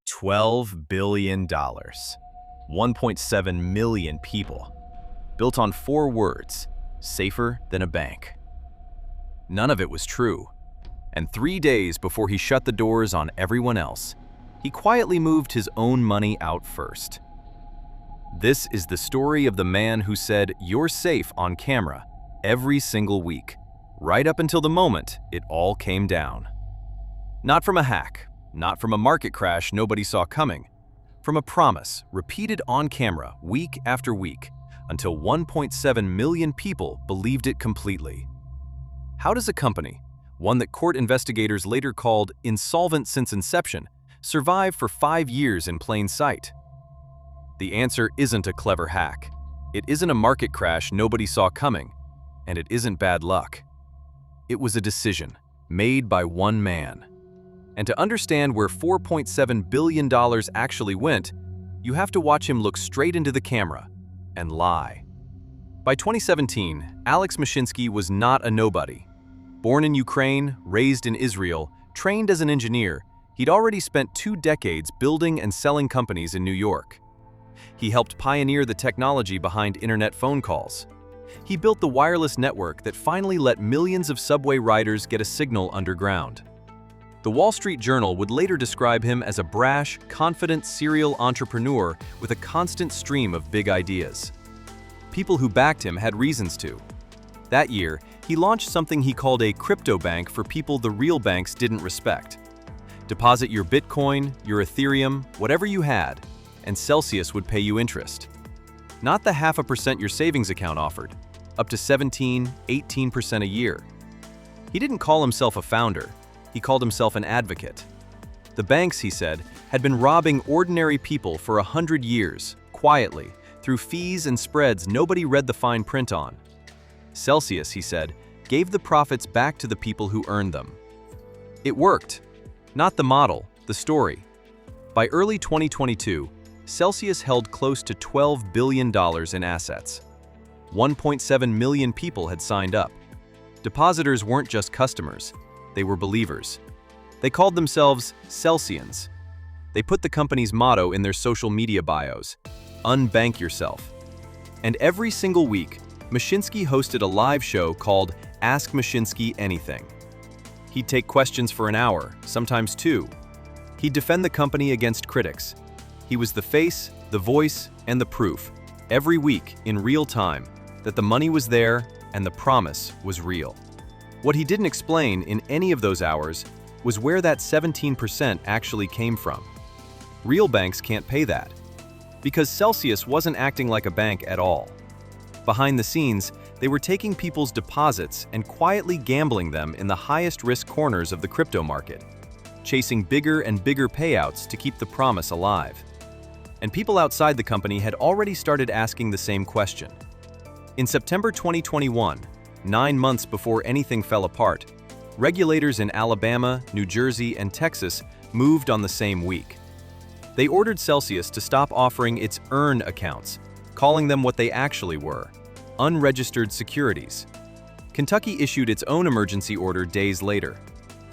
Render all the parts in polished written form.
$12 billion. 1.7 million people. Built on 4 words: safer than a bank. None of it was true. And 3 days before he shut the doors on everyone else, he quietly moved his own money out first. This is the story of the man who said, "You're safe" on camera every single week, right up until the moment it all came down. Not from a hack, not from a market crash nobody saw coming, from a promise repeated on camera week after week until 1.7 million people believed it completely. How does a company, one that court investigators later called insolvent since inception, survive for 5 years in plain sight? The answer isn't a clever hack. It isn't a market crash nobody saw coming, and it isn't bad luck. It was a decision made by one man. And to understand where $4.7 billion actually went, you have to watch him look straight into the camera and lie. By 2017, Alex Mashinsky was not a nobody. Born in Ukraine, raised in Israel, trained as an engineer, he'd already spent 2 decades building and selling companies in New York. He helped pioneer the technology behind internet phone calls. He built the wireless network that finally let millions of subway riders get a signal underground. The Wall Street Journal would later describe him as a brash, confident serial entrepreneur with a constant stream of big ideas. People who backed him had reasons to. That year, he launched something he called a crypto bank for people the real banks didn't respect. Deposit your Bitcoin, your Ethereum, whatever you had, and Celsius would pay you interest. Not the 0.5% your savings account offered, up to 17, 18% a year. He didn't call himself a founder, he called himself an advocate. The banks, he said, had been robbing ordinary people for 100 years, quietly, through fees and spreads nobody read the fine print on. Celsius, he said, gave the profits back to the people who earned them. It worked. Not the model, the story. By early 2022, Celsius held close to $12 billion in assets. 1.7 million people had signed up. Depositors weren't just customers, they were believers. They called themselves Celsians. They put the company's motto in their social media bios: "Unbank yourself." And every single week, Mashinsky hosted a live show called Ask Mashinsky Anything. He'd take questions for an hour, sometimes 2. He'd defend the company against critics. He was the face, the voice, and the proof, every week in real time, that the money was there and the promise was real. What he didn't explain in any of those hours was where that 17% actually came from. Real banks can't pay that, because Celsius wasn't acting like a bank at all. Behind the scenes, they were taking people's deposits and quietly gambling them in the highest risk corners of the crypto market, chasing bigger and bigger payouts to keep the promise alive. And people outside the company had already started asking the same question. In September 2021, 9 months before anything fell apart, regulators in Alabama, New Jersey, and Texas moved on the same week. They ordered Celsius to stop offering its earn accounts, calling them what they actually were: unregistered securities. Kentucky issued its own emergency order days later.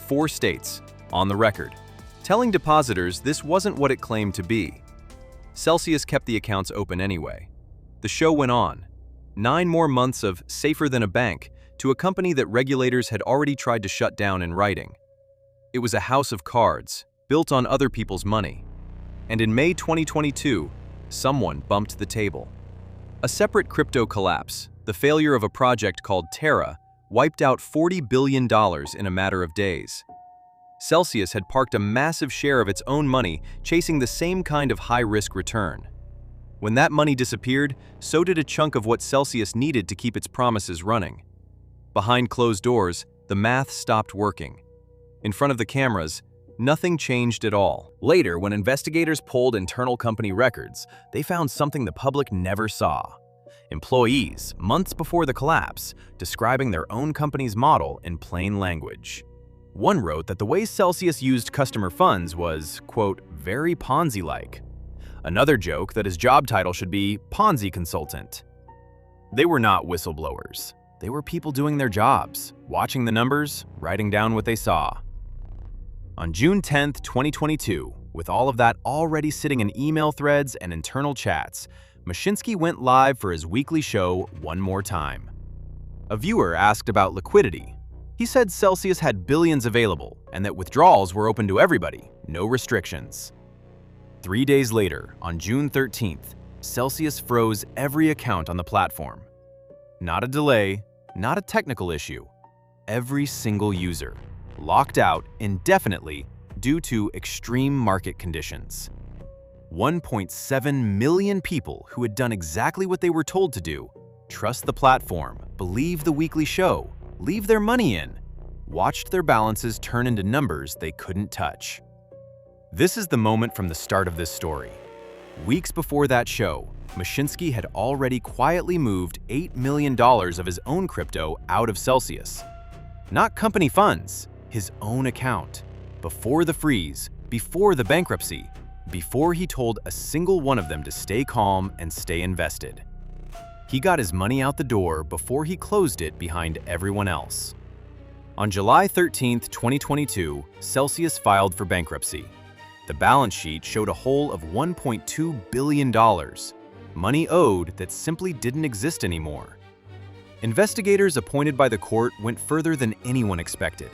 4 states, on the record, telling depositors this wasn't what it claimed to be. Celsius kept the accounts open anyway. The show went on. 9 more months of safer than a bank to a company that regulators had already tried to shut down in writing. It was a house of cards, built on other people's money. And in May 2022, someone bumped the table. A separate crypto collapse, the failure of a project called Terra, wiped out $40 billion in a matter of days. Celsius had parked a massive share of its own money chasing the same kind of high-risk return. When that money disappeared, so did a chunk of what Celsius needed to keep its promises running. Behind closed doors, the math stopped working. In front of the cameras, nothing changed at all. Later, when investigators pulled internal company records, they found something the public never saw. Employees, months before the collapse, describing their own company's model in plain language. One wrote that the way Celsius used customer funds was, quote, very Ponzi-like. Another joked that his job title should be Ponzi consultant. They were not whistleblowers. They were people doing their jobs, watching the numbers, writing down what they saw. On June 10, 2022, With all of that already sitting in email threads and internal chats, Mashinsky went live for his weekly show one more time. A viewer asked about liquidity. He said Celsius had billions available and that withdrawals were open to everybody, no restrictions. 3 days later, on June 13th, Celsius froze every account on the platform. Not a delay, not a technical issue. Every single user, locked out indefinitely due to extreme market conditions. 1.7 million people who had done exactly what they were told to do, trust the platform, believe the weekly show, leave their money in, watched their balances turn into numbers they couldn't touch. This is the moment from the start of this story. Weeks before that show, Mashinsky had already quietly moved $8 million of his own crypto out of Celsius. Not company funds, his own account. Before the freeze, before the bankruptcy, before he told a single one of them to stay calm and stay invested. He got his money out the door before he closed it behind everyone else. On July 13, 2022, Celsius filed for bankruptcy. The balance sheet showed a hole of $1.2 billion, money owed that simply didn't exist anymore. Investigators appointed by the court went further than anyone expected.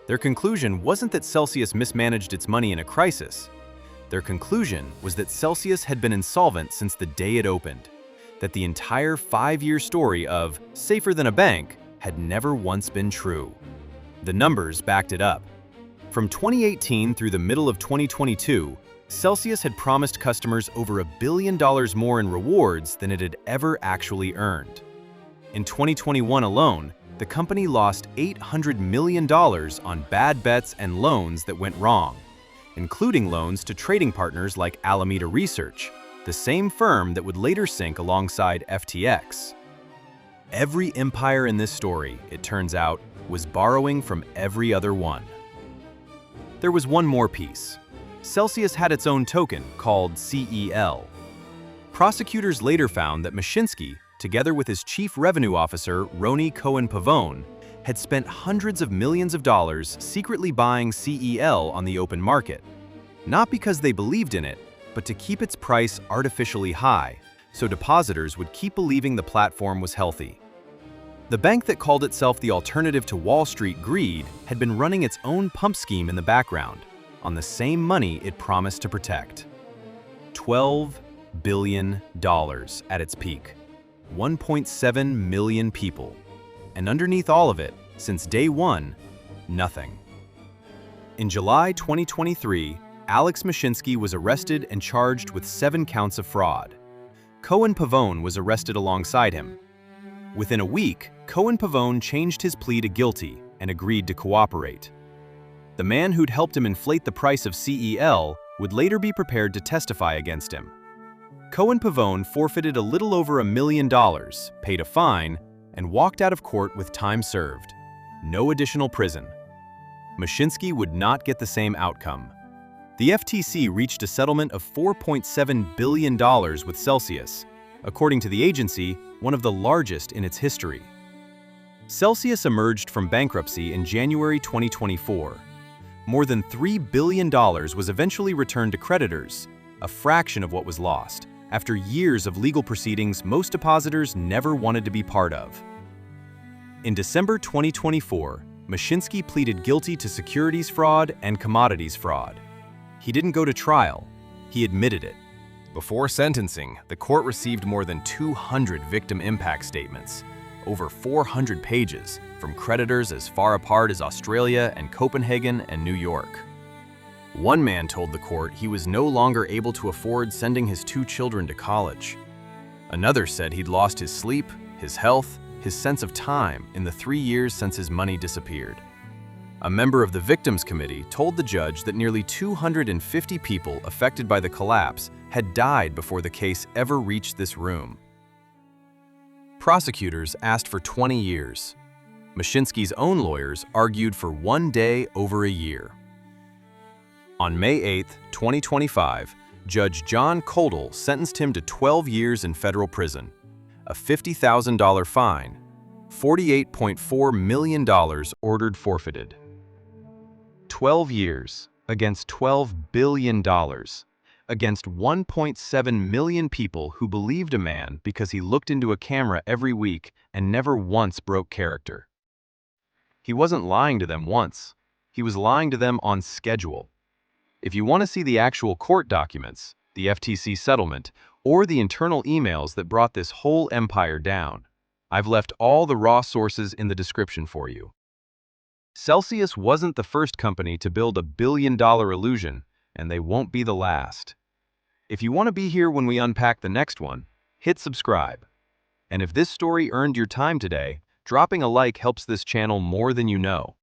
Their conclusion wasn't that Celsius mismanaged its money in a crisis. Their conclusion was that Celsius had been insolvent since the day it opened, that the entire 5-year story of safer than a bank had never once been true. The numbers backed it up. From 2018 through the middle of 2022, Celsius had promised customers over $1 billion more in rewards than it had ever actually earned. In 2021 alone, the company lost $800 million on bad bets and loans that went wrong, including loans to trading partners like Alameda Research, the same firm that would later sink alongside FTX. Every empire in this story, it turns out, was borrowing from every other one. There was one more piece. Celsius had its own token called CEL. Prosecutors later found that Mashinsky, together with his chief revenue officer, Roni Cohen-Pavone, had spent hundreds of millions of dollars secretly buying CEL on the open market, not because they believed in it, but to keep its price artificially high, so depositors would keep believing the platform was healthy. The bank that called itself the alternative to Wall Street greed had been running its own pump scheme in the background, on the same money it promised to protect. $12 billion at its peak. 1.7 million people. And underneath all of it, since day one, nothing. In July 2023, Alex Mashinsky was arrested and charged with 7 counts of fraud. Cohen-Pavone was arrested alongside him. Within a week, Cohen-Pavone changed his plea to guilty and agreed to cooperate. The man who'd helped him inflate the price of CEL would later be prepared to testify against him. Cohen-Pavone forfeited a little over $1 million, paid a fine, and walked out of court with time served. No additional prison. Mashinsky would not get the same outcome. The FTC reached a settlement of $4.7 billion with Celsius, according to the agency, one of the largest in its history. Celsius emerged from bankruptcy in January 2024. More than $3 billion was eventually returned to creditors, a fraction of what was lost, after years of legal proceedings most depositors never wanted to be part of. In December 2024, Mashinsky pleaded guilty to securities fraud and commodities fraud. He didn't go to trial, he admitted it. Before sentencing, the court received more than 200 victim impact statements, over 400 pages, from creditors as far apart as Australia and Copenhagen and New York. One man told the court he was no longer able to afford sending his 2 children to college. Another said he'd lost his sleep, his health, his sense of time in the 3 years since his money disappeared. A member of the victims committee told the judge that nearly 250 people affected by the collapse had died before the case ever reached this room. Prosecutors asked for 20 years. Mashinsky's own lawyers argued for 1 day over a year. On May 8, 2025, Judge John Kodal sentenced him to 12 years in federal prison, a $50,000 fine, $48.4 million ordered forfeited. 12 years. against $12 billion, against 1.7 million people who believed a man because he looked into a camera every week and never once broke character. He wasn't lying to them once. He was lying to them on schedule. If you want to see the actual court documents, the FTC settlement, or the internal emails that brought this whole empire down, I've left all the raw sources in the description for you. Celsius wasn't the first company to build a billion-dollar illusion, and they won't be the last. If you want to be here when we unpack the next one, hit subscribe. And if this story earned your time today, dropping a like helps this channel more than you know.